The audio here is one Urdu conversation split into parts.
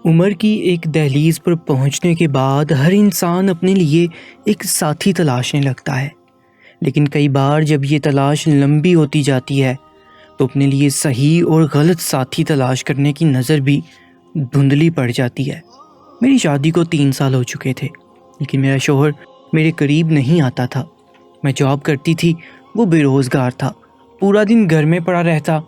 عمر کی ایک دہلیز پر پہنچنے کے بعد ہر انسان اپنے لیے ایک ساتھی تلاشنے لگتا ہے، لیکن کئی بار جب یہ تلاش لمبی ہوتی جاتی ہے تو اپنے لیے صحیح اور غلط ساتھی تلاش کرنے کی نظر بھی دھندلی پڑ جاتی ہے۔ میری شادی کو 3 سال ہو چکے تھے، لیکن میرا شوہر میرے قریب نہیں آتا تھا۔ میں جاب کرتی تھی، وہ بے روزگار تھا، پورا دن گھر میں پڑا رہتا۔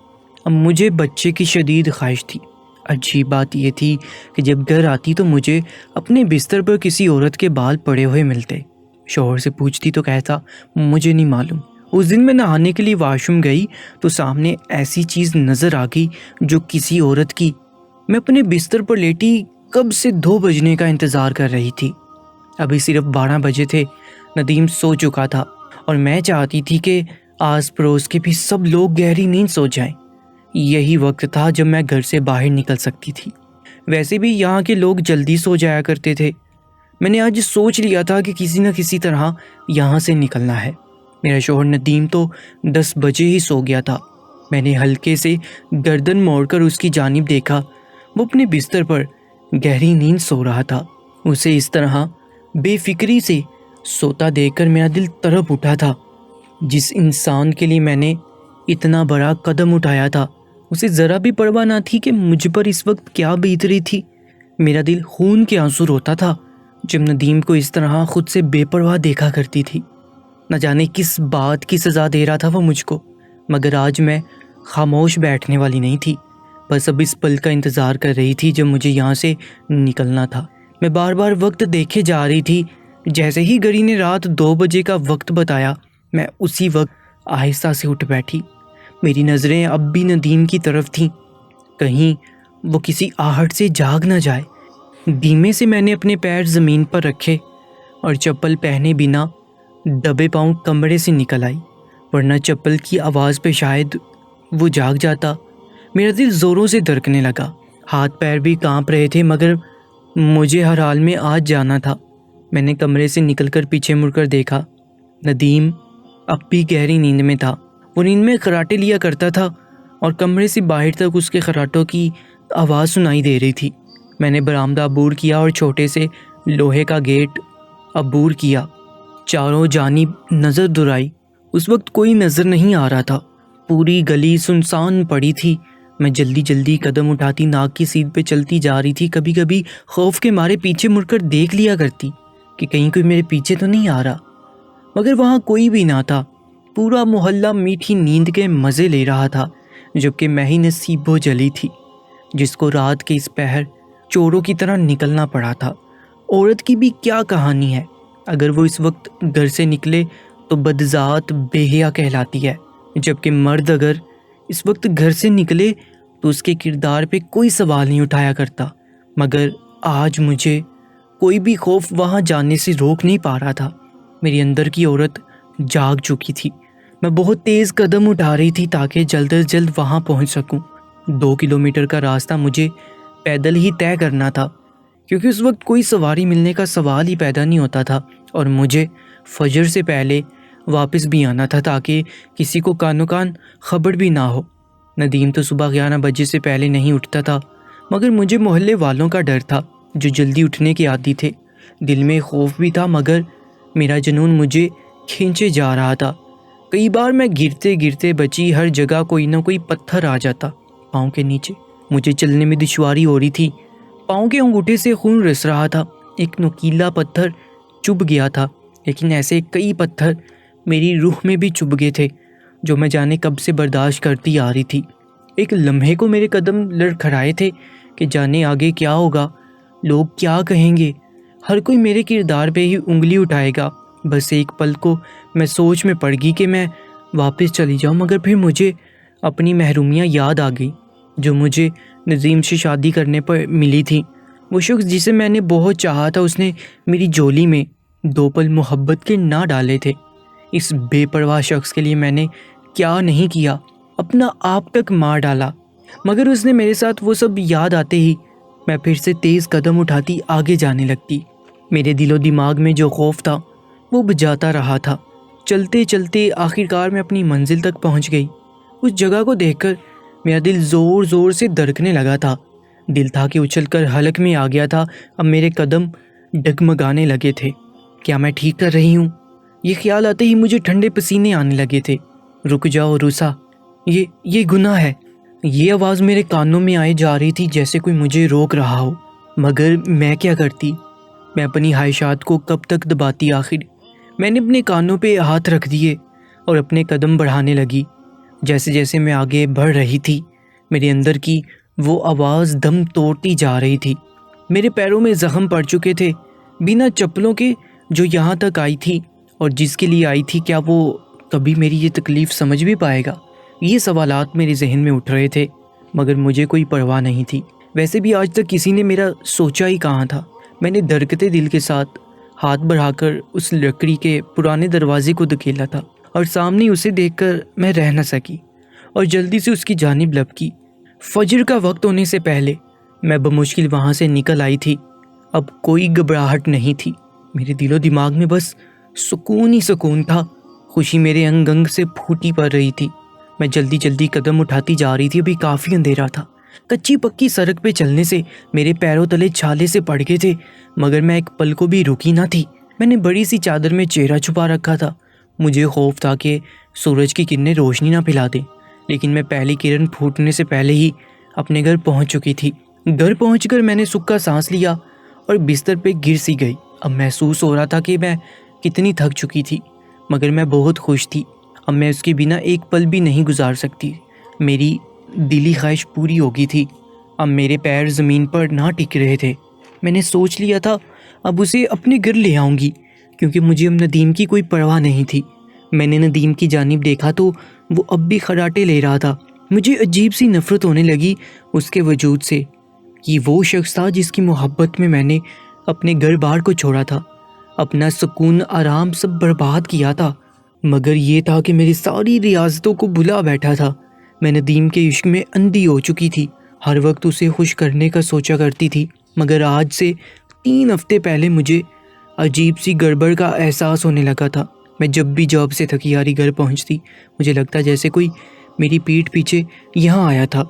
اب مجھے بچے کی شدید خواہش تھی۔ عجیب بات یہ تھی کہ جب گھر آتی تو مجھے اپنے بستر پر کسی عورت کے بال پڑے ہوئے ملتے۔ شوہر سے پوچھتی تو کہتا مجھے نہیں معلوم۔ اس دن میں نہانے کے لیے واش روم گئی تو سامنے ایسی چیز نظر آ گئی جو کسی عورت کی۔ میں اپنے بستر پر لیٹی کب سے 2 بجنے کا انتظار کر رہی تھی۔ ابھی صرف 12 بجے تھے، ندیم سو چکا تھا اور میں چاہتی تھی کہ آس پڑوس کے بھی سب لوگ گہری نیند سو جائیں۔ یہی وقت تھا جب میں گھر سے باہر نکل سکتی تھی۔ ویسے بھی یہاں کے لوگ جلدی سو جایا کرتے تھے۔ میں نے آج سوچ لیا تھا کہ کسی نہ کسی طرح یہاں سے نکلنا ہے۔ میرا شوہر ندیم تو 10 بجے ہی سو گیا تھا۔ میں نے ہلکے سے گردن موڑ کر اس کی جانب دیکھا۔ وہ اپنے بستر پر گہری نیند سو رہا تھا۔ اسے اس طرح بے فکری سے سوتا دیکھ کر میرا دل تڑپ اٹھا تھا۔ جس انسان کے لیے میں نے اتنا بڑا قدم اٹھایا تھا، اسے ذرا بھی پرواہ نہ تھی کہ مجھ پر اس وقت کیا بیت رہی تھی۔ میرا دل خون کے آنسو روتا تھا جب ندیم کو اس طرح خود سے بے پرواہ دیکھا کرتی تھی۔ نہ جانے کس بات کی سزا دے رہا تھا وہ مجھ کو، مگر آج میں خاموش بیٹھنے والی نہیں تھی۔ بس اب اس پل کا انتظار کر رہی تھی جب مجھے یہاں سے نکلنا تھا۔ میں بار بار وقت دیکھے جا رہی تھی۔ جیسے ہی گھڑی نے رات 2 بجے کا وقت بتایا، میں اسی وقت آہستہ سے اٹھ بیٹھی۔ میری نظریں اب بھی ندیم کی طرف تھیں، کہیں وہ کسی آہٹ سے جاگ نہ جائے۔ دھیمے سے میں نے اپنے پیر زمین پر رکھے اور چپل پہنے بنا دبے پاؤں کمرے سے نکل آئی، ورنہ چپل کی آواز پہ شاید وہ جاگ جاتا۔ میرا دل زوروں سے دھڑکنے لگا، ہاتھ پیر بھی کانپ رہے تھے، مگر مجھے ہر حال میں آج جانا تھا۔ میں نے کمرے سے نکل کر پیچھے مڑ کر دیکھا۔ ندیم اب بھی گہری نیند میں تھا۔ وہ نیند میں خراٹے لیا کرتا تھا اور کمرے سے باہر تک اس کے خراٹوں کی آواز سنائی دے رہی تھی۔ میں نے برآمدہ عبور کیا اور چھوٹے سے لوہے کا گیٹ عبور کیا۔ چاروں جانب نظر دوڑائی۔ اس وقت کوئی نظر نہیں آ رہا تھا، پوری گلی سنسان پڑی تھی۔ میں جلدی جلدی قدم اٹھاتی ناک کی سیدھ پہ چلتی جا رہی تھی۔ کبھی کبھی خوف کے مارے پیچھے مڑ کر دیکھ لیا کرتی کہ کہیں کوئی میرے پیچھے تو نہیں آ رہا، مگر وہاں کوئی بھی نہ تھا۔ پورا محلہ میٹھی نیند کے مزے لے رہا تھا، جبکہ میں ہی نصیب و جلی تھی جس کو رات کے اس پہر چوروں کی طرح نکلنا پڑا تھا۔ عورت کی بھی کیا کہانی ہے، اگر وہ اس وقت گھر سے نکلے تو بدذات بے حیا کہلاتی ہے، جبکہ مرد اگر اس وقت گھر سے نکلے تو اس کے کردار پہ کوئی سوال نہیں اٹھایا کرتا۔ مگر آج مجھے کوئی بھی خوف وہاں جانے سے روک نہیں پا رہا تھا۔ میری اندر کی عورت جاگ چکی تھی۔ میں بہت تیز قدم اٹھا رہی تھی تاکہ جلد از جلد وہاں پہنچ سکوں۔ 2 کلومیٹر کا راستہ مجھے پیدل ہی طے کرنا تھا، کیونکہ اس وقت کوئی سواری ملنے کا سوال ہی پیدا نہیں ہوتا تھا، اور مجھے فجر سے پہلے واپس بھی آنا تھا تاکہ کسی کو کانو کان خبر بھی نہ ہو۔ ندیم تو صبح 11 بجے سے پہلے نہیں اٹھتا تھا، مگر مجھے محلے والوں کا ڈر تھا جو جلدی اٹھنے کے عادی تھے۔ دل میں خوف بھی تھا، مگر میرا جنون مجھے کھینچے جا رہا تھا۔ کئی بار میں گرتے گرتے بچی، ہر جگہ کوئی نہ کوئی پتھر آ جاتا پاؤں کے نیچے۔ مجھے چلنے میں دشواری ہو رہی تھی، پاؤں کے انگوٹھے سے خون رس رہا تھا۔ ایک نوکیلا پتھر چبھ گیا تھا، لیکن ایسے کئی پتھر میری روح میں بھی چبھ گئے تھے جو میں جانے کب سے برداشت کرتی آ رہی تھی۔ ایک لمحے کو میرے قدم لڑکھڑائے تھے کہ جانے آگے کیا ہوگا، لوگ کیا کہیں گے، ہر کوئی میرے کردار پہ ہی انگلی اٹھائے گا۔ بس ایک پل کو میں سوچ میں پڑ گئی کہ میں واپس چلی جاؤں، مگر پھر مجھے اپنی محرومیاں یاد آ گئی جو مجھے نظیم سے شادی کرنے پر ملی تھی۔ وہ شخص جسے میں نے بہت چاہا تھا، اس نے میری جولی میں 2 پل محبت کے نہ ڈالے تھے۔ اس بے پرواہ شخص کے لیے میں نے کیا نہیں کیا، اپنا آپ تک مار ڈالا، مگر اس نے میرے ساتھ وہ سب یاد آتے ہی میں پھر سے تیز قدم اٹھاتی آگے جانے لگتی۔ میرے دل و دماغ میں جو خوف تھا وہ بجھاتا رہا تھا۔ چلتے چلتے آخرکار میں اپنی منزل تک پہنچ گئی۔ اس جگہ کو دیکھ کر میرا دل زور زور سے دھڑکنے لگا تھا۔ دل تھا کہ اچھل کر حلق میں آ گیا تھا۔ اب میرے قدم ڈگمگانے لگے تھے۔ کیا میں ٹھیک کر رہی ہوں؟ یہ خیال آتے ہی مجھے ٹھنڈے پسینے آنے لگے تھے۔ رک جاؤ روسا، یہ گناہ ہے۔ یہ آواز میرے کانوں میں آئے جا رہی تھی جیسے کوئی مجھے روک رہا ہو، مگر میں کیا کرتی؟ میں اپنی خواہشات کو کب تک دباتی آخر؟ میں نے اپنے کانوں پہ ہاتھ رکھ دیے اور اپنے قدم بڑھانے لگی۔ جیسے جیسے میں آگے بڑھ رہی تھی، میرے اندر کی وہ آواز دم توڑتی جا رہی تھی۔ میرے پیروں میں زخم پڑ چکے تھے بنا چپلوں کے، جو یہاں تک آئی تھی اور جس کے لیے آئی تھی، کیا وہ کبھی میری یہ تکلیف سمجھ بھی پائے گا؟ یہ سوالات میرے ذہن میں اٹھ رہے تھے، مگر مجھے کوئی پرواہ نہیں تھی۔ ویسے بھی آج تک کسی نے میرا سوچا ہی کہاں تھا۔ میں نے دھڑکتے دل کے ساتھ ہاتھ بڑھا کر اس لکڑی کے پرانے دروازے کو دھکیلا تھا، اور سامنے اسے دیکھ کر میں رہ نہ سکی اور جلدی سے اس کی جانب لپکی۔ فجر کا وقت ہونے سے پہلے میں بمشکل وہاں سے نکل آئی تھی۔ اب کوئی گھبراہٹ نہیں تھی، میرے دل و دماغ میں بس سکون ہی سکون تھا۔ خوشی میرے انگ انگ سے پھوٹی پڑ رہی تھی۔ میں جلدی جلدی قدم اٹھاتی جا رہی تھی۔ ابھی کافی اندھیرا تھا، کچی پکی سڑک پہ چلنے سے میرے پیروں تلے چھالے سے پڑ گئے تھے، مگر میں ایک پل کو بھی رکی نہ تھی۔ میں نے بڑی سی چادر میں چہرہ چھپا رکھا تھا۔ مجھے خوف تھا کہ سورج کی کرنیں روشنی نہ پھیلا دیں، لیکن میں پہلی کرن پھوٹنے سے پہلے ہی اپنے گھر پہنچ چکی تھی۔ گھر پہنچ کر میں نے سکھا سانس لیا اور بستر پہ گر سی گئی۔ اب محسوس ہو رہا تھا کہ میں کتنی تھک چکی تھی، مگر میں بہت خوش تھی۔ اب میں اس کے بنا ایک پل بھی نہیں گزار سکتی۔ میری دلی خواہش پوری ہو گئی تھی۔ اب میرے پیر زمین پر نہ ٹک رہے تھے۔ میں نے سوچ لیا تھا اب اسے اپنے گھر لے آؤں گی، کیونکہ مجھے اب ندیم کی کوئی پرواہ نہیں تھی۔ میں نے ندیم کی جانب دیکھا تو وہ اب بھی خراٹے لے رہا تھا۔ مجھے عجیب سی نفرت ہونے لگی اس کے وجود سے۔ یہ وہ شخص تھا جس کی محبت میں نے اپنے گھر بار کو چھوڑا تھا، اپنا سکون آرام سب برباد کیا تھا، مگر یہ تھا کہ میری ساری ریاضتوں کو بھلا بیٹھا تھا۔ میں ندیم کے عشق میں اندھی ہو چکی تھی، ہر وقت اسے خوش کرنے کا سوچا کرتی تھی، مگر آج سے 3 ہفتے پہلے مجھے عجیب سی گڑبڑ کا احساس ہونے لگا تھا۔ میں جب بھی جاب سے تھکی ہاری گھر پہنچتی، مجھے لگتا جیسے کوئی میری پیٹھ پیچھے یہاں آیا تھا۔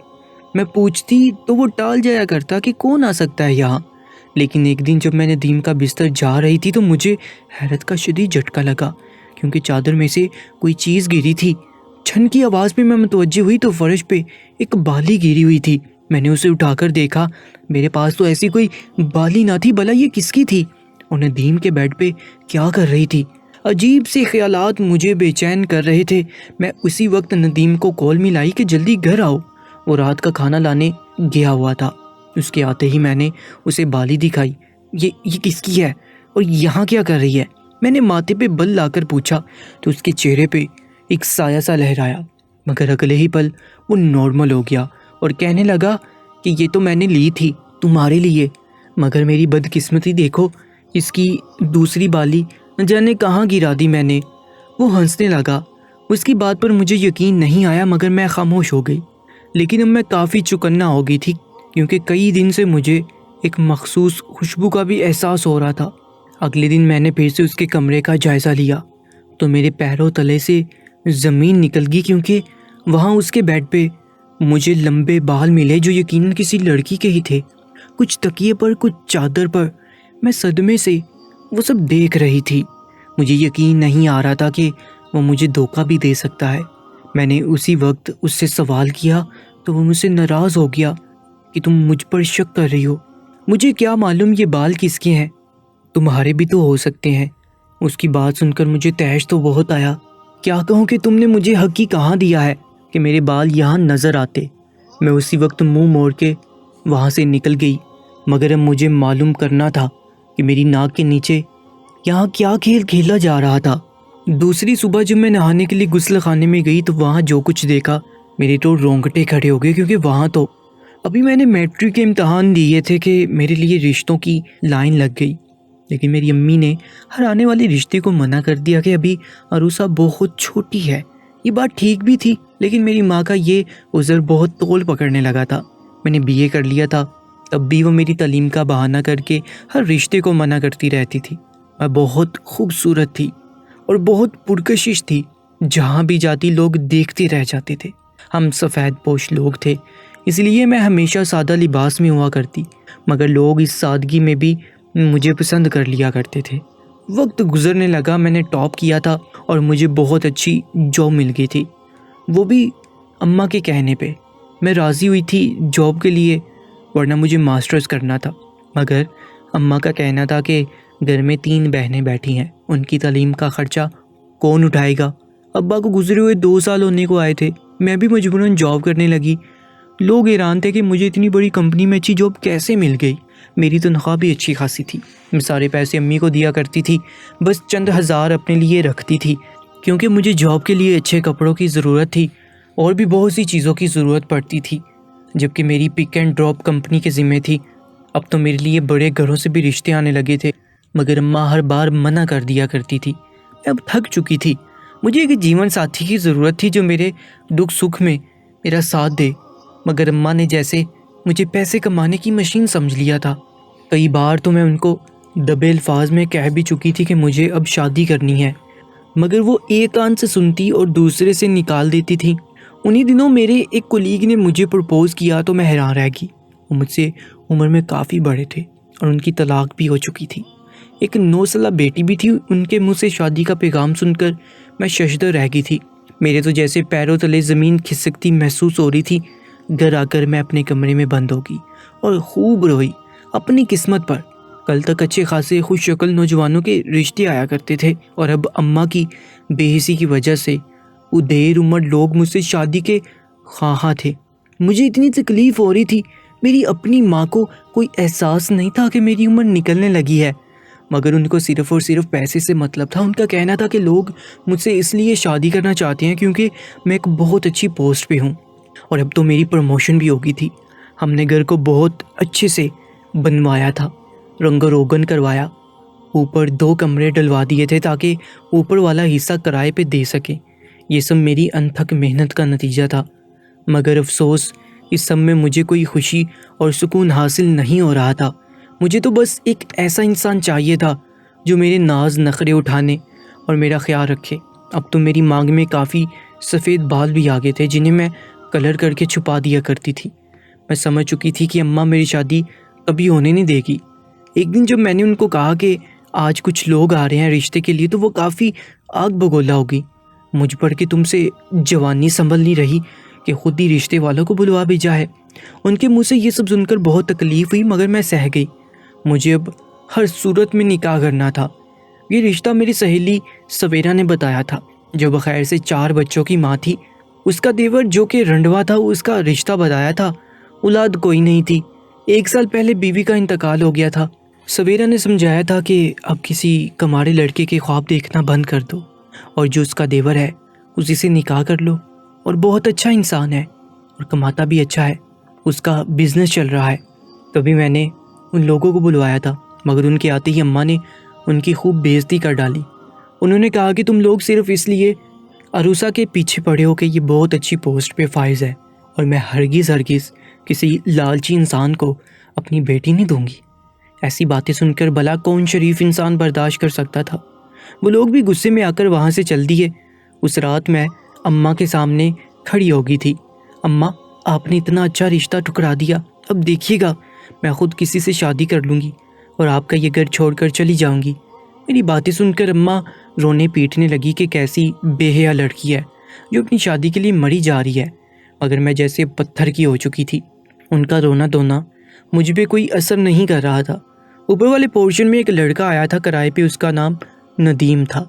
میں پوچھتی تو وہ ٹال جایا کرتا کہ کون آ سکتا ہے یہاں، لیکن ایک دن جب میں ندیم کا بستر جا رہی تھی تو مجھے حیرت کا شدید جھٹکا لگا، کیونکہ چادر میں سے کوئی چیز گری تھی۔ چھن کی آواز پہ میں متوجہ ہوئی تو فرش پہ ایک بالی گری ہوئی تھی۔ میں نے اسے اٹھا کر دیکھا، میرے پاس تو ایسی کوئی بالی نہ تھی۔ بھلا یہ کس کی تھی اور ندیم کے بیڈ پہ کیا کر رہی تھی؟ عجیب سے خیالات مجھے بے چین کر رہے تھے۔ میں اسی وقت ندیم کو کال ملائی کہ جلدی گھر آؤ، وہ رات کا کھانا لانے گیا ہوا تھا۔ اس کے آتے ہی میں نے اسے بالی دکھائی۔ یہ کس کی ہے اور یہاں کیا کر رہی ہے؟ میں نے ماتھے پہ بل لا کر پوچھا تو اس کے چہرے پہ ایک سایہ سا لہرایا، مگر اگلے ہی پل وہ نارمل ہو گیا اور کہنے لگا کہ یہ تو میں نے لی تھی تمہارے لیے، مگر میری بدقسمتی دیکھو، اس کی دوسری بالی نہ جانے کہاں گرا دی میں نے۔ وہ ہنسنے لگا۔ اس کی بات پر مجھے یقین نہیں آیا، مگر میں خاموش ہو گئی۔ لیکن اب میں کافی چکنا ہو گئی تھی، کیونکہ کئی دن سے مجھے ایک مخصوص خوشبو کا بھی احساس ہو رہا تھا۔ اگلے دن میں نے پھر سے اس کے کمرے کا جائزہ لیا تو میرے پیروں تلے سے زمین نکل گئی، کیونکہ وہاں اس کے بیڈ پہ مجھے لمبے بال ملے جو یقیناً کسی لڑکی کے ہی تھے، کچھ تکیے پر، کچھ چادر پر۔ میں صدمے سے وہ سب دیکھ رہی تھی۔ مجھے یقین نہیں آ رہا تھا کہ وہ مجھے دھوکہ بھی دے سکتا ہے۔ میں نے اسی وقت اس سے سوال کیا تو وہ مجھ سے ناراض ہو گیا کہ تم مجھ پر شک کر رہی ہو۔ مجھے کیا معلوم یہ بال کس کے ہیں، تمہارے بھی تو ہو سکتے ہیں۔ اس کی بات سن کر مجھے تحش تو بہت آیا۔ کیا کہوں کہ تم نے مجھے حق ہی کہاں دیا ہے کہ میرے بال یہاں نظر آتے۔ میں اسی وقت منہ موڑ کے وہاں سے نکل گئی، مگر اب مجھے معلوم کرنا تھا کہ میری ناک کے نیچے یہاں کیا کھیل کھیلا جا رہا تھا۔ دوسری صبح جب میں نہانے کے لیے غسل خانے میں گئی تو وہاں جو کچھ دیکھا میرے تو رونگٹے کھڑے ہو گئے، کیونکہ وہاں تو ابھی میں نے میٹرک کے امتحان دیے تھے کہ میرے لیے رشتوں کی لائن لگ گئی، لیکن میری امی نے ہر آنے والے رشتے کو منع کر دیا کہ ابھی عروسہ بہت چھوٹی ہے۔ یہ بات ٹھیک بھی تھی، لیکن میری ماں کا یہ عذر بہت طول پکڑنے لگا تھا۔ میں نے BA کر لیا تھا، تب بھی وہ میری تعلیم کا بہانہ کر کے ہر رشتے کو منع کرتی رہتی تھی۔ میں بہت خوبصورت تھی اور بہت پرکشش تھی، جہاں بھی جاتی لوگ دیکھتے رہ جاتے تھے۔ ہم سفید پوش لوگ تھے، اس لیے میں ہمیشہ سادہ لباس میں ہوا کرتی، مگر لوگ اس سادگی میں بھی مجھے پسند کر لیا کرتے تھے۔ وقت گزرنے لگا، میں نے ٹاپ کیا تھا اور مجھے بہت اچھی جاب مل گئی تھی، وہ بھی اماں کے کہنے پہ۔ میں راضی ہوئی تھی جاب کے لیے، ورنہ مجھے ماسٹرز کرنا تھا، مگر اماں کا کہنا تھا کہ گھر میں 3 بہنیں بیٹھی ہیں، ان کی تعلیم کا خرچہ کون اٹھائے گا۔ ابا کو گزرے ہوئے 2 سال ہونے کو آئے تھے، میں بھی مجبوراً جاب کرنے لگی۔ لوگ حیران تھے کہ مجھے اتنی بڑی کمپنی میں اچھی جاب کیسے مل گئی۔ میری تنخواہ بھی اچھی خاصی تھی، میں سارے پیسے امی کو دیا کرتی تھی، بس چند ہزار اپنے لیے رکھتی تھی، کیونکہ مجھے جاب کے لیے اچھے کپڑوں کی ضرورت تھی اور بھی بہت سی چیزوں کی ضرورت پڑتی تھی، جبکہ میری پک اینڈ ڈراپ کمپنی کے ذمہ تھی۔ اب تو میرے لیے بڑے گھروں سے بھی رشتے آنے لگے تھے، مگر اماں ہر بار منع کر دیا کرتی تھی۔ میں اب تھک چکی تھی، مجھے ایک جیون ساتھی کی ضرورت تھی جو میرے دکھ سکھ میں میرا ساتھ دے، مگر اماں نے جیسے مجھے پیسے کمانے کی مشین سمجھ لیا تھا۔ کئی بار تو میں ان کو دبے الفاظ میں کہہ بھی چکی تھی کہ مجھے اب شادی کرنی ہے، مگر وہ ایک کان سے سنتی اور دوسرے سے نکال دیتی تھی۔ انہی دنوں میرے ایک کولیگ نے مجھے پرپوز کیا تو میں حیران رہ گئی۔ وہ مجھ سے عمر میں کافی بڑے تھے اور ان کی طلاق بھی ہو چکی تھی، ایک 9 سالہ بیٹی بھی تھی۔ ان کے منہ سے شادی کا پیغام سن کر میں ششدر رہ گئی تھی، میرے تو جیسے پیروں تلے زمین کھسکتی محسوس ہو رہی تھی۔ گھر آ کر میں اپنے کمرے میں بند ہو گئی اور خوب روئی اپنی قسمت پر۔ کل تک اچھے خاصے خوش شکل نوجوانوں کے رشتے آیا کرتے تھے، اور اب اماں کی بے حسی کی وجہ سے وہ دیر عمر لوگ مجھ سے شادی کے خواہاں تھے۔ مجھے اتنی تکلیف ہو رہی تھی، میری اپنی ماں کو کوئی احساس نہیں تھا کہ میری عمر نکلنے لگی ہے، مگر ان کو صرف اور صرف پیسے سے مطلب تھا۔ ان کا کہنا تھا کہ لوگ مجھ سے اس لیے شادی کرنا چاہتے ہیں کیونکہ میں ایک بہت اچھی پوسٹ پہ ہوں، اور اب تو میری پروموشن بھی ہو گئی تھی۔ ہم نے گھر کو بہت اچھے سے بنوایا تھا، رنگ و روگن کروایا، اوپر 2 کمرے ڈلوا دیے تھے تاکہ اوپر والا حصہ کرائے پہ دے سکیں۔ یہ سب میری انتھک محنت کا نتیجہ تھا، مگر افسوس اس سب میں مجھے کوئی خوشی اور سکون حاصل نہیں ہو رہا تھا۔ مجھے تو بس ایک ایسا انسان چاہیے تھا جو میرے ناز نخرے اٹھانے اور میرا خیال رکھے۔ اب تو میری مانگ میں کافی سفید بال بھی آ گئے تھے جنہیں میں کلر کر کے چھپا دیا کرتی تھی۔ میں سمجھ چکی تھی کہ اماں میری شادی کبھی ہونے نہیں دے گی۔ ایک دن جب میں نے ان کو کہا کہ آج کچھ لوگ آ رہے ہیں رشتے کے لیے، تو وہ کافی آگ بگولا ہو گئی۔ مجھ پر کہ تم سے جوانی سنبھل نہیں رہی کہ خود ہی رشتے والوں کو بلوا بھیجا ہے۔ ان کے منہ سے یہ سب سن کر بہت تکلیف ہوئی، مگر میں سہ گئی۔ مجھے اب ہر صورت میں نکاح کرنا تھا۔ یہ رشتہ میری سہیلی سویرا نے بتایا تھا، جو بخیر سے 4 بچوں کی ماں تھی۔ اس کا دیور جو کہ رنڈوا تھا، اس کا رشتہ بتایا تھا، اولاد کوئی نہیں تھی، 1 سال پہلے بیوی کا انتقال ہو گیا تھا۔ سویرا نے سمجھایا تھا کہ اب کسی کمارے لڑکے کے خواب دیکھنا بند کر دو، اور جو اس کا دیور ہے اسی سے نکاح کر لو، اور بہت اچھا انسان ہے اور کماتا بھی اچھا ہے، اس کا بزنس چل رہا ہے۔ تبھی میں نے ان لوگوں کو بلوایا تھا، مگر ان کے آتے ہی اماں نے ان کی خوب بے عزتی کر ڈالی۔ انہوں نے کہا کہ تم لوگ صرف اس لیے عروسہ کے پیچھے پڑے ہو کہ یہ بہت اچھی پوسٹ پہ فائز ہے، اور میں ہرگز کسی لالچی انسان کو اپنی بیٹی نہیں دوں گی۔ ایسی باتیں سن کر بھلا کون شریف انسان برداشت کر سکتا تھا؟ وہ لوگ بھی غصے میں آ کر وہاں سے چل دیے۔ اس رات میں اماں کے سامنے کھڑی ہو گئی تھی۔ اماں، آپ نے اتنا اچھا رشتہ ٹکرا دیا، اب دیکھیے گا میں خود کسی سے شادی کر لوں گی اور آپ کا یہ گھر چھوڑ کر چلی جاؤں گی۔ میری باتیں سن کر اماں رونے پیٹنے لگی کہ کیسی بے حیا لڑکی ہے جو اپنی شادی کے لیے مری جا رہی ہے، مگر میں جیسے پتھر کی ہو چکی تھی۔ ان کا رونا دھونا مجھ پہ کوئی اثر نہیں کر رہا تھا۔ اوپر والے پورشن میں ایک لڑکا آیا تھا کرائے پہ، اس کا نام ندیم تھا۔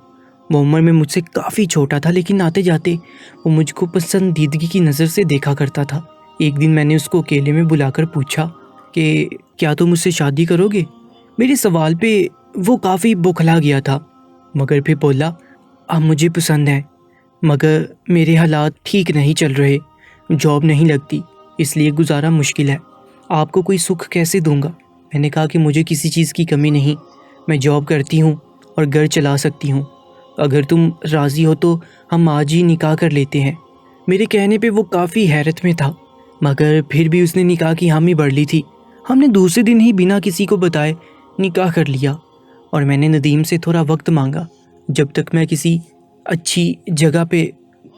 وہ عمر میں مجھ سے کافی چھوٹا تھا، لیکن آتے جاتے وہ مجھ کو پسندیدگی کی نظر سے دیکھا کرتا تھا۔ ایک دن میں نے اس کو اکیلے میں بلا کر پوچھا کہ کیا تم مجھ سے شادی کرو گے؟ میرے سوال پہ وہ کافی بوکھلا گیا تھا، مگر پھر بولا، آپ مجھے پسند ہیں، مگر میرے حالات ٹھیک نہیں چل رہے، جاب نہیں لگتی، اس لیے گزارا مشکل ہے، آپ کو کوئی سکھ کیسے دوں گا؟ میں نے کہا کہ مجھے کسی چیز کی کمی نہیں، میں جاب کرتی ہوں اور گھر چلا سکتی ہوں، اگر تم راضی ہو تو ہم آج ہی نکاح کر لیتے ہیں۔ میرے کہنے پہ وہ کافی حیرت میں تھا، مگر پھر بھی اس نے نکاح کی حامی بھر لی تھی۔ ہم نے دوسرے دن ہی بنا کسی کو بتائے نکاح کر لیا، اور میں نے ندیم سے تھوڑا وقت مانگا جب تک میں کسی اچھی جگہ پہ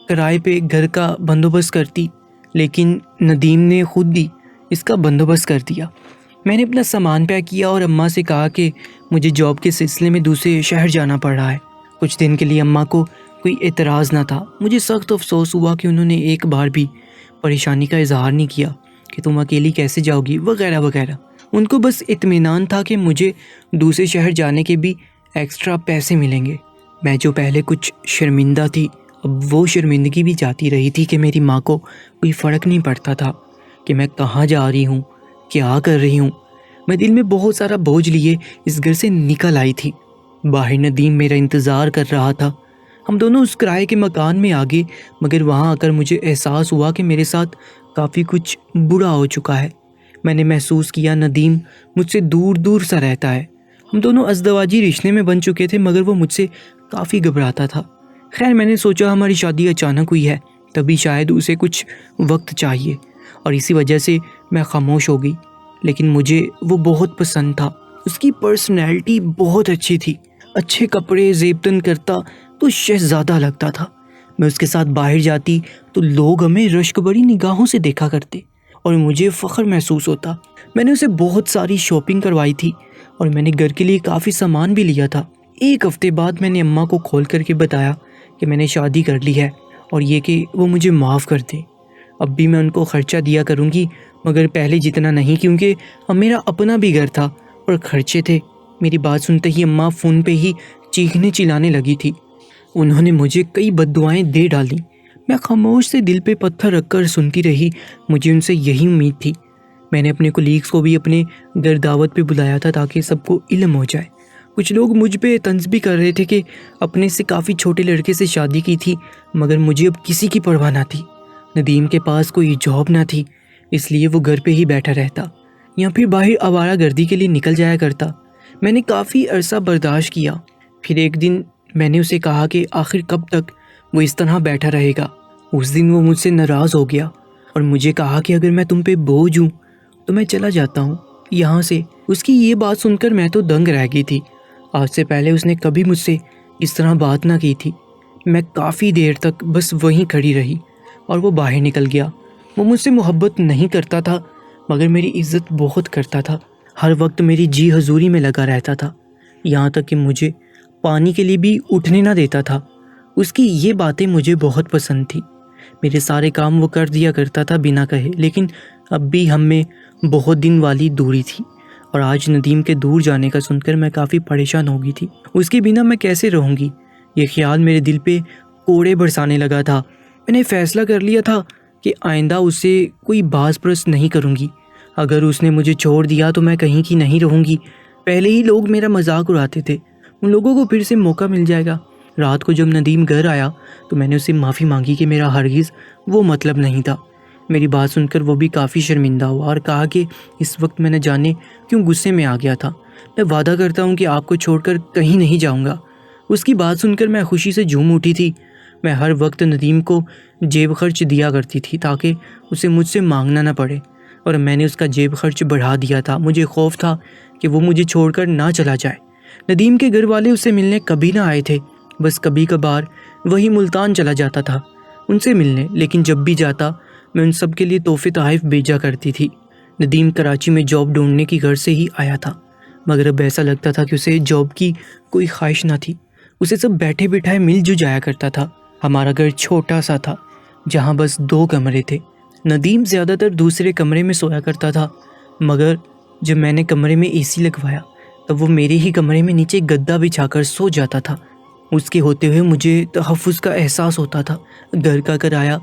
کرائے پہ گھر کا بندوبست کرتی۔ لیکن ندیم نے خود ہی اس کا بندوبست کر دیا۔ میں نے اپنا سامان پیک کیا اور اماں سے کہا کہ مجھے جاب کے سلسلے میں دوسرے شہر جانا پڑ رہا ہے۔ کچھ دن کے لیے اماں کو کوئی اعتراض نہ تھا۔ مجھے سخت افسوس ہوا کہ انہوں نے ایک بار بھی پریشانی کا اظہار نہیں کیا کہ تم اکیلی کیسے جاؤ گی وغیرہ وغیرہ۔ ان کو بس اطمینان تھا کہ مجھے دوسرے شہر جانے کے بھی ایکسٹرا پیسے ملیں گے۔ میں جو پہلے کچھ شرمندہ تھی، اب وہ شرمندگی بھی جاتی رہی تھی کہ میری ماں کو کوئی فرق نہیں پڑتا تھا کہ میں کہاں جا رہی ہوں، کیا کر رہی ہوں۔ میں دل میں بہت سارا بوجھ لیے اس گھر سے نکل آئی تھی۔ باہر ندیم میرا انتظار کر رہا تھا۔ ہم دونوں اس کرائے کے مکان میں آ گئے، مگر وہاں آ کر مجھے احساس ہوا کہ میرے ساتھ کافی کچھ برا ہو چکا ہے۔ میں نے محسوس کیا ندیم مجھ سے دور دور سا رہتا ہے۔ ہم دونوں ازدواجی رشتے میں بن چکے تھے، مگر وہ مجھ سے کافی گھبراتا تھا۔ خیر، میں نے سوچا ہماری شادی اچانک ہوئی ہے، تبھی شاید اسے کچھ وقت چاہیے، اور اسی وجہ سے میں خاموش ہو گئی۔ لیکن مجھے وہ بہت پسند تھا۔ اس کی پرسنالٹی بہت اچھی تھی، اچھے کپڑے زیب تن کرتا تو شہزادہ لگتا تھا۔ میں اس کے ساتھ باہر جاتی تو لوگ ہمیں رشک بڑی نگاہوں سے دیکھا کرتے اور مجھے فخر محسوس ہوتا۔ میں نے اسے بہت ساری شاپنگ کروائی تھی اور میں نے گھر کے لیے کافی سامان بھی لیا تھا۔ ایک ہفتے بعد میں نے اماں کو کھول کر کے بتایا کہ میں نے شادی کر لی ہے اور یہ کہ وہ مجھے معاف کر دیں۔ اب بھی میں ان کو خرچہ دیا کروں گی، مگر پہلے جتنا نہیں، کیونکہ اب میرا اپنا بھی گھر تھا اور خرچے تھے۔ میری بات سنتے ہی اماں فون پہ ہی چیخنے چلانے لگی تھی۔ انہوں نے مجھے کئی بد دعائیں دے ڈالیں۔ میں خاموش سے دل پہ پتھر رکھ کر سنتی رہی۔ مجھے ان سے یہی امید تھی۔ میں نے اپنے کولیگز کو بھی اپنے گھر دعوت پہ بلایا تھا تاکہ سب کو علم ہو جائے۔ کچھ لوگ مجھ پہ طنز بھی کر رہے تھے کہ اپنے سے کافی چھوٹے لڑکے سے شادی کی تھی، مگر مجھے اب کسی کی پرواہ نہ تھی۔ ندیم کے پاس کوئی جاب نہ تھی، اس لیے وہ گھر پہ ہی بیٹھا رہتا یا پھر باہر آوارہ گردی کے لیے نکل جایا کرتا۔ میں نے کافی عرصہ برداشت کیا۔ پھر ایک دن میں نے اسے کہا کہ آخر کب تک وہ اس طرح بیٹھا رہے گا۔ اس دن وہ مجھ سے ناراض ہو گیا اور مجھے کہا کہ اگر میں تم پہ بوجھ ہوں تو میں چلا جاتا ہوں یہاں سے۔ اس کی یہ بات سن کر میں تو دنگ رہ گئی تھی۔ آج سے پہلے اس نے کبھی مجھ سے اس طرح بات نہ کی تھی۔ میں کافی دیر تک بس وہیں کھڑی رہی اور وہ باہر نکل گیا۔ وہ مجھ سے محبت نہیں کرتا تھا، مگر میری عزت بہت کرتا تھا۔ ہر وقت میری جی حضوری میں لگا رہتا تھا، یہاں تک کہ مجھے پانی کے لیے بھی اٹھنے نہ دیتا تھا۔ اس کی یہ باتیں مجھے بہت پسند تھی۔ میرے سارے کام وہ کر دیا کرتا تھا بنا کہے، لیکن اب بھی ہم میں بہت دن والی دوری تھی، اور آج ندیم کے دور جانے کا سن کر میں کافی پریشان ہو گئی تھی۔ اس کے بنا میں کیسے رہوں گی؟ یہ خیال میرے دل پہ کوڑے برسانے لگا تھا۔ میں نے فیصلہ کر لیا تھا کہ آئندہ اسے کوئی باز پرست نہیں کروں گی۔ اگر اس نے مجھے چھوڑ دیا تو میں کہیں کی نہیں رہوں گی۔ پہلے ہی لوگ میرا مذاق اڑاتے تھے، ان لوگوں کو پھر سے موقع مل جائے گا۔ رات کو جب ندیم گھر آیا تو میں نے اسے معافی مانگی کہ میرا ہرگز وہ مطلب نہیں تھا۔ میری بات سن کر وہ بھی کافی شرمندہ ہوا اور کہا کہ اس وقت میں نہ جانے کیوں غصے میں آ گیا تھا۔ میں وعدہ کرتا ہوں کہ آپ کو چھوڑ کر کہیں نہیں جاؤں گا۔ اس کی بات سن کر میں خوشی سے جھوم اٹھی تھی۔ میں ہر وقت ندیم کو جیب خرچ دیا کرتی تھی تاکہ اسے مجھ سے مانگنا نہ پڑے، اور میں نے اس کا جیب خرچ بڑھا دیا تھا۔ مجھے خوف تھا کہ وہ مجھے چھوڑ کر نہ چلا جائے۔ ندیم کے گھر والے اسے ملنے کبھی نہ آئے تھے، بس کبھی کبھار وہی ملتان چلا جاتا تھا ان سے ملنے، لیکن جب بھی جاتا میں ان سب کے لیے تحفے تحائف بھیجا کرتی تھی۔ ندیم کراچی میں جاب ڈھونڈنے کی غرض سے ہی آیا تھا، مگر اب ایسا لگتا تھا کہ اسے جاب کی کوئی خواہش نہ تھی۔ اسے سب بیٹھے بٹھائے مل جو جایا کرتا تھا۔ ہمارا گھر چھوٹا سا تھا جہاں بس 2 کمرے تھے۔ ندیم زیادہ تر دوسرے کمرے میں سویا کرتا تھا، مگر جب میں نے کمرے میں اے سی لگوایا تب وہ میرے ہی کمرے میں نیچے گدا بچھا کر سو جاتا تھا۔ اس کے ہوتے ہوئے مجھے تحفظ کا احساس ہوتا تھا۔ گھر کا کرایہ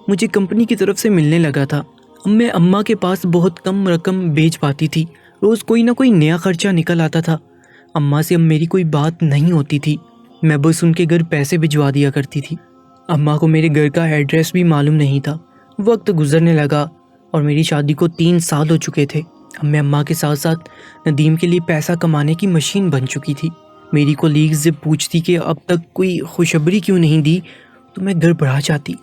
مجھے کمپنی کی طرف سے ملنے لگا تھا۔ اب میں اماں کے پاس بہت کم رقم بیچ پاتی تھی، روز کوئی نہ کوئی نیا خرچہ نکل آتا تھا۔ اماں سے اب میری کوئی بات نہیں ہوتی تھی، میں بس ان کے گھر پیسے بھجوا دیا کرتی تھی۔ اماں کو میرے گھر کا ایڈریس بھی معلوم نہیں تھا۔ وقت گزرنے لگا اور میری شادی کو 3 سال ہو چکے تھے۔ اب میں اماں کے ساتھ ساتھ ندیم کے لیے پیسہ کمانے کی مشین بن چکی تھی۔ میری کولیگز جب پوچھتی کہ اب تک کوئی خوشخبری کیوں نہیں دی تو میں گڑبڑا جاتی۔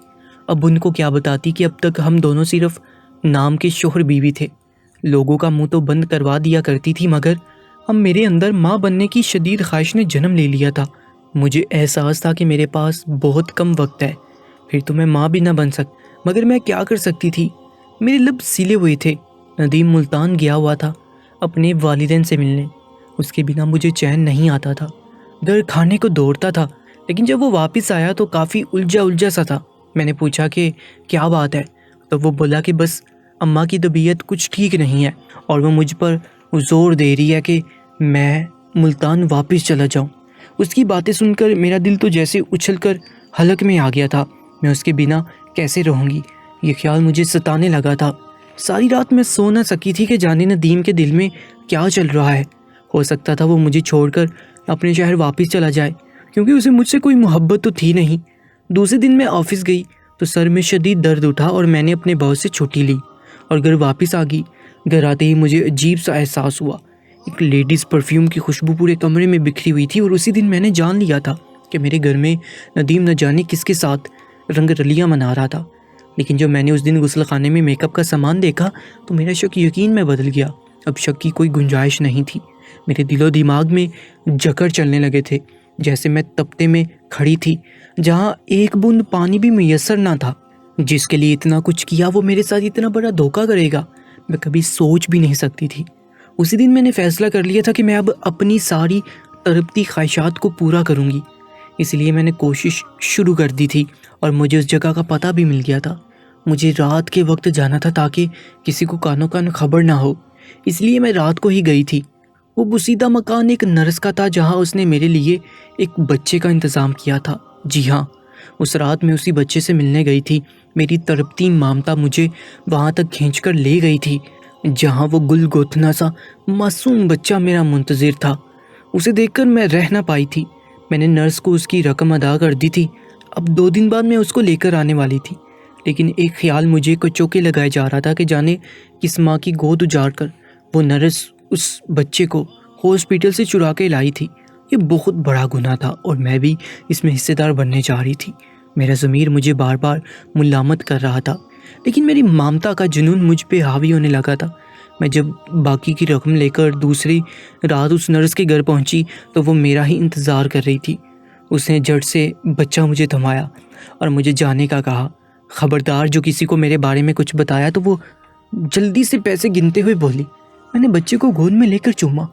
اب ان کو کیا بتاتی کہ اب تک ہم دونوں صرف نام کے شوہر بیوی تھے۔ لوگوں کا منہ تو بند کروا دیا کرتی تھی، مگر اب میرے اندر ماں بننے کی شدید خواہش نے جنم لے لیا تھا۔ مجھے احساس تھا کہ میرے پاس بہت کم وقت ہے، پھر تو میں ماں بھی نہ بن مگر میں کیا کر سکتی تھی، میرے لب سلے ہوئے تھے۔ ندیم ملتان گیا ہوا تھا اپنے والدین سے ملنے، اس کے بنا مجھے چین نہیں آتا تھا۔ گھر کھانے کو دوڑتا تھا، لیکن جب وہ واپس آیا تو کافی الجھا سا تھا۔ میں نے پوچھا کہ کیا بات ہے، تو وہ بولا کہ بس اماں کی طبیعت کچھ ٹھیک نہیں ہے اور وہ مجھ پر زور دے رہی ہے کہ میں ملتان واپس چلا جاؤں۔ اس کی باتیں سن کر میرا دل تو جیسے اچھل کر حلق میں آ گیا تھا۔ میں اس کے بنا کیسے رہوں گی، یہ خیال مجھے ستانے لگا تھا۔ ساری رات میں سو نہ سکی تھی کہ جانے ندیم کے دل میں کیا چل رہا ہے۔ ہو سکتا تھا وہ مجھے چھوڑ کر اپنے شہر واپس چلا جائے، کیونکہ اسے مجھ سے کوئی محبت تو تھی نہیں۔ دوسرے دن میں آفس گئی تو سر میں شدید درد اٹھا اور میں نے اپنے باس سے چھٹی لی اور گھر واپس آ گئی۔ گھر آتے ہی مجھے عجیب سا احساس ہوا۔ ایک لیڈیز پرفیوم کی خوشبو پورے کمرے میں بکھری ہوئی تھی اور اسی دن میں نے جان لیا تھا کہ میرے گھر میں ندیم نہ جانے کس کے ساتھ رنگ رلیاں منا رہا تھا۔ لیکن جب میں نے اس دن غسل خانے میں میک اپ کا سامان دیکھا تو میرا شک یقین میں بدل گیا۔ اب شک کی کوئی گنجائش نہیں تھی۔ میرے دل و دماغ میں جکڑ چلنے لگے تھے، جیسے میں تپتے میں کھڑی تھی جہاں ایک بوند پانی بھی میسر نہ تھا۔ جس کے لیے اتنا کچھ کیا وہ میرے ساتھ اتنا بڑا دھوکہ کرے گا، میں کبھی سوچ بھی نہیں سکتی تھی۔ اسی دن میں نے فیصلہ کر لیا تھا کہ میں اب اپنی ساری تڑپتی خواہشات کو پورا کروں گی۔ اس لیے میں نے کوشش شروع کر دی تھی اور مجھے اس جگہ کا پتہ بھی مل گیا تھا۔ مجھے رات کے وقت جانا تھا تاکہ کسی کو کانوں کان خبر نہ ہو، اس لیے میں رات کو ہی گئی تھی۔ وہ بسیدہ مکان ایک نرس کا تھا جہاں اس نے میرے لیے ایک بچے کا انتظام کیا تھا۔ جی ہاں، اس رات میں اسی بچے سے ملنے گئی تھی۔ میری تڑپتی مامتا مجھے وہاں تک کھینچ کر لے گئی تھی جہاں وہ گل گوتھنا سا معصوم بچہ میرا منتظر تھا۔ اسے دیکھ کر میں رہ نہ پائی تھی۔ میں نے نرس کو اس کی رقم ادا کر دی تھی۔ اب 2 دن بعد میں اس کو لے کر آنے والی تھی، لیکن ایک خیال مجھے کچوکے لگائے جا رہا تھا کہ جانے کس ماں کی گود اجاڑ کر وہ نرس اس بچے کو ہاسپٹل سے چرا کے لائی تھی۔ یہ بہت بڑا گناہ تھا اور میں بھی اس میں حصے دار بننے جا رہی تھی۔ میرا ضمیر مجھے بار بار ملامت کر رہا تھا، لیکن میری مامتا کا جنون مجھ پہ حاوی ہونے لگا تھا۔ میں جب باقی کی رقم لے کر دوسری رات اس نرس کے گھر پہنچی تو وہ میرا ہی انتظار کر رہی تھی۔ اس نے جھٹ سے بچہ مجھے تھمایا اور مجھے جانے کا کہا۔ خبردار، جو کسی کو میرے بارے میں کچھ بتایا تو وہ جلدی سے پیسے گنتے ہوئے بولی۔ میں نے بچے کو گود میں لے کر چوما۔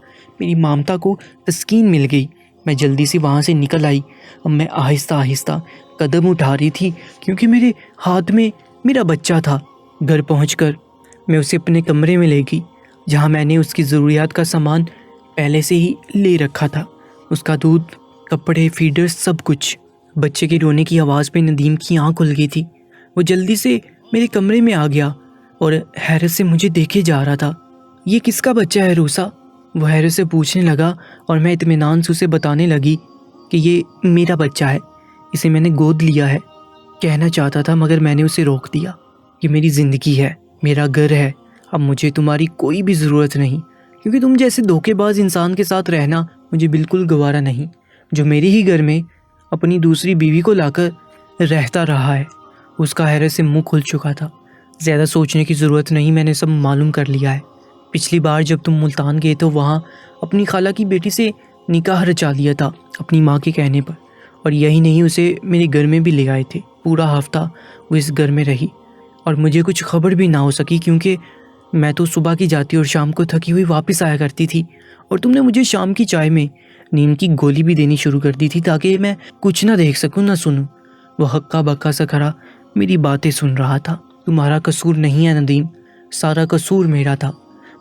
میری مامتا کو تسکین مل گئی۔ میں جلدی سے وہاں سے نکل آئی۔ اب میں آہستہ آہستہ قدم اٹھا رہی تھی کیونکہ میرے ہاتھ میں میرا بچہ تھا۔ گھر پہنچ کر میں اسے اپنے کمرے میں لے گئی جہاں میں نے اس کی ضروریات کا سامان پہلے سے ہی لے رکھا تھا، اس کا دودھ، کپڑے، فیڈر، سب کچھ۔ بچے کے رونے کی آواز پہ ندیم کی آنکھ کھل گئی تھی۔ وہ جلدی سے میرے کمرے میں آ گیا اور حیرت سے مجھے دیکھے جا رہا تھا۔ یہ کس کا بچہ ہے روسا؟ وہ حیرت سے پوچھنے لگا اور میں اطمینان سے اسے بتانے لگی کہ یہ میرا بچہ ہے، اسے میں نے گود لیا ہے۔ کہنا چاہتا تھا مگر میں نے اسے روک دیا۔ یہ میری زندگی ہے، میرا گھر ہے، اب مجھے تمہاری کوئی بھی ضرورت نہیں، کیونکہ تم جیسے دھوکے باز انسان کے ساتھ رہنا مجھے بالکل گوارا نہیں، جو میرے ہی گھر میں اپنی دوسری بیوی کو لا کر رہتا رہا ہے۔ اس کا حیرت سے منہ کھل چکا تھا۔ زیادہ سوچنے کی ضرورت نہیں، میں نے سب معلوم کر لیا ہے۔ پچھلی بار جب تم ملتان گئے تو وہاں اپنی خالہ کی بیٹی سے نکاح رچا لیا تھا اپنی ماں کے کہنے پر، اور یہی نہیں، اسے میرے گھر میں بھی لے آئے تھے۔ پورا ہفتہ وہ اس گھر میں رہی اور مجھے کچھ خبر بھی نہ ہو سکی کیونکہ میں تو صبح کی جاتی اور شام کو تھکی ہوئی واپس آیا کرتی تھی، اور تم نے مجھے شام کی چائے میں نیند کی گولی بھی دینی شروع کر دی تھی تاکہ میں کچھ نہ دیکھ سکوں نہ سنوں۔ وہ ہکا بکا سا کھڑا میری باتیں سن رہا تھا۔ تمہارا قصور نہیں ہے ندیم، سارا قصور میرا تھا۔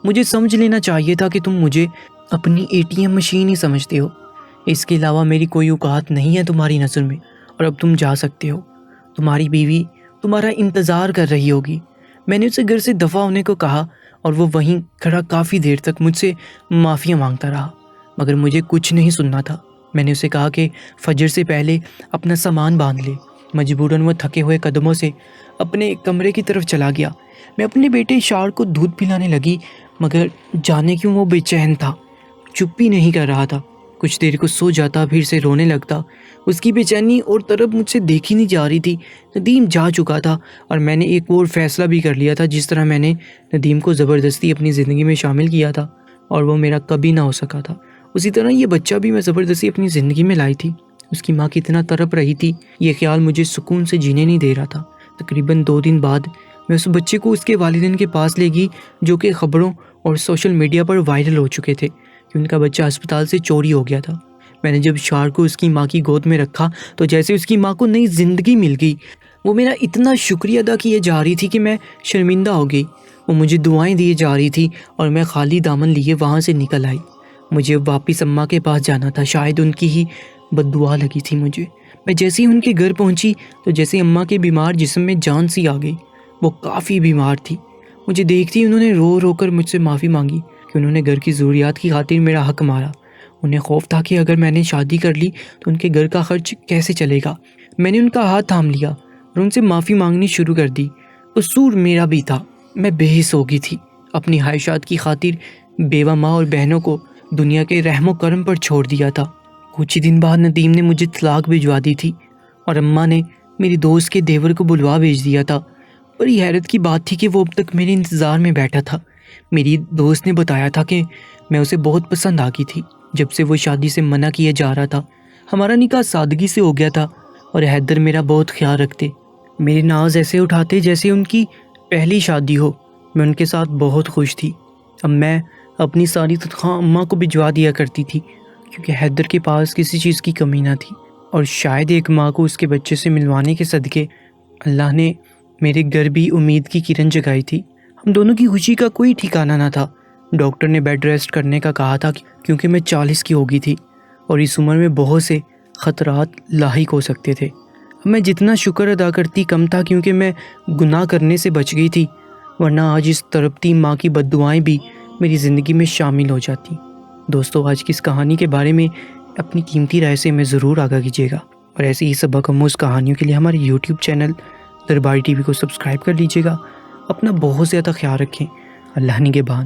مجھے سمجھ لینا چاہیے تھا کہ تم مجھے اپنی ATM مشین ہی سمجھتے ہو، اس کے علاوہ میری کوئی اوقات نہیں ہے تمہاری نظر میں، اور اب تم جا سکتے ہو۔ تمہاری بیوی تمہارا انتظار کر رہی ہوگی۔ میں نے اسے گھر سے دفع ہونے کو کہا اور وہ وہیں کھڑا کافی دیر تک مجھ سے معافیاں مانگتا رہا، مگر مجھے کچھ نہیں سننا تھا۔ میں نے اسے کہا کہ فجر سے پہلے اپنا سامان باندھ لے۔ مجبوراً وہ تھکے ہوئے قدموں سے اپنے کمرے کی طرف چلا گیا۔ میں اپنے بیٹے اشار کو دودھ پلانے لگی، مگر جانے کیوں وہ بے چین تھا، چپ ہی نہیں کر رہا تھا۔ کچھ دیر کو سو جاتا، پھر سے رونے لگتا۔ اس کی بے چینی اور طرف مجھ سے دیکھی نہیں جا رہی تھی۔ ندیم جا چکا تھا اور میں نے ایک اور فیصلہ بھی کر لیا تھا۔ جس طرح میں نے ندیم کو زبردستی اپنی زندگی میں شامل کیا تھا اور وہ میرا کبھی نہ ہو سکا تھا، اسی طرح یہ بچہ بھی میں زبردستی اپنی زندگی میں لائی تھی۔ اس کی ماں کتنا تڑپ رہی تھی، یہ خیال مجھے سکون سے جینے نہیں دے رہا تھا۔ تقریباً 2 دن بعد میں اس بچے کو اس کے والدین کے پاس لے گئی، جو کہ خبروں اور سوشل میڈیا پر وائرل ہو چکے تھے کہ ان کا بچہ ہسپتال سے چوری ہو گیا تھا۔ میں نے جب شار کو اس کی ماں کی گود میں رکھا تو جیسے اس کی ماں کو نئی زندگی مل گئی۔ وہ میرا اتنا شکریہ ادا کیے جا رہی تھی کہ میں شرمندہ ہو گئی۔ وہ مجھے دعائیں دیے جا رہی تھی اور میں خالی دامن لیے وہاں سے نکل آئی۔ مجھے واپس اماں کے پاس جانا تھا، شاید ان کی ہی بد دعا لگی تھی مجھے۔ میں جیسے ہی ان کے گھر پہنچی تو جیسے اماں کے بیمار جسم میں جان سی آ گئی۔ وہ کافی بیمار تھی۔ مجھے دیکھتی انہوں نے رو رو کر مجھ سے معافی مانگی کہ انہوں نے گھر کی ضروریات کی خاطر میرا حق مارا۔ انہیں خوف تھا کہ اگر میں نے شادی کر لی تو ان کے گھر کا خرچ کیسے چلے گا۔ میں نے ان کا ہاتھ تھام لیا اور ان سے معافی مانگنی شروع کر دی۔ قصور میرا بھی تھا، میں بے حس ہو گئی تھی۔ اپنی خواہشات کی خاطر بیوہ ماں اور بہنوں کو دنیا کے رحم و کرم پر چھوڑ دیا تھا۔ کچھ ہی دن بعد ندیم نے مجھے طلاق بھجوا دی تھی اور اماں نے میری دوست کے دیور کو بلوا بھیج دیا تھا۔ بڑی حیرت کی بات تھی کہ وہ اب تک میرے انتظار میں بیٹھا تھا۔ میری دوست نے بتایا تھا کہ میں اسے بہت پسند آ گئی تھی جب سے وہ شادی سے منع کیا جا رہا تھا۔ ہمارا نکاح سادگی سے ہو گیا تھا اور حیدر میرا بہت خیال رکھتے، میرے ناز ایسے اٹھاتے جیسے ان کی پہلی شادی ہو۔ میں ان کے ساتھ بہت خوش تھی۔ اب میں اپنی ساری تنخواہ اماں کو بھجوا دیا کرتی تھی کیونکہ حیدر کے پاس کسی چیز کی کمی نہ تھی، اور شاید ایک ماں کو اس کے بچے سے ملوانے کے صدقے اللہ نے میرے گھر بھی امید کی کرن جگائی تھی۔ ہم دونوں کی خوشی کا کوئی ٹھکانہ نہ تھا۔ ڈاکٹر نے بیڈ ریسٹ کرنے کا کہا تھا کیونکہ میں 40 کی ہو گئی تھی اور اس عمر میں بہت سے خطرات لاحق ہو سکتے تھے۔ میں جتنا شکر ادا کرتی کم تھا کیونکہ میں گناہ کرنے سے بچ گئی تھی، ورنہ آج اس تڑپتی ماں کی بد دعائیں بھی میری زندگی میں شامل ہو جاتی۔ دوستو، آج کی اس کہانی کے بارے میں اپنی قیمتی رائے سے ہمیں ضرور آگاہ کیجیے گا، اور ایسی ہی سبق آموز کہانیوں کے لیے ہمارے یوٹیوب چینل درباری ٹی وی کو سبسکرائب کر لیجیے گا۔ اپنا بہت زیادہ خیال رکھیں۔ اللہ نگہبان۔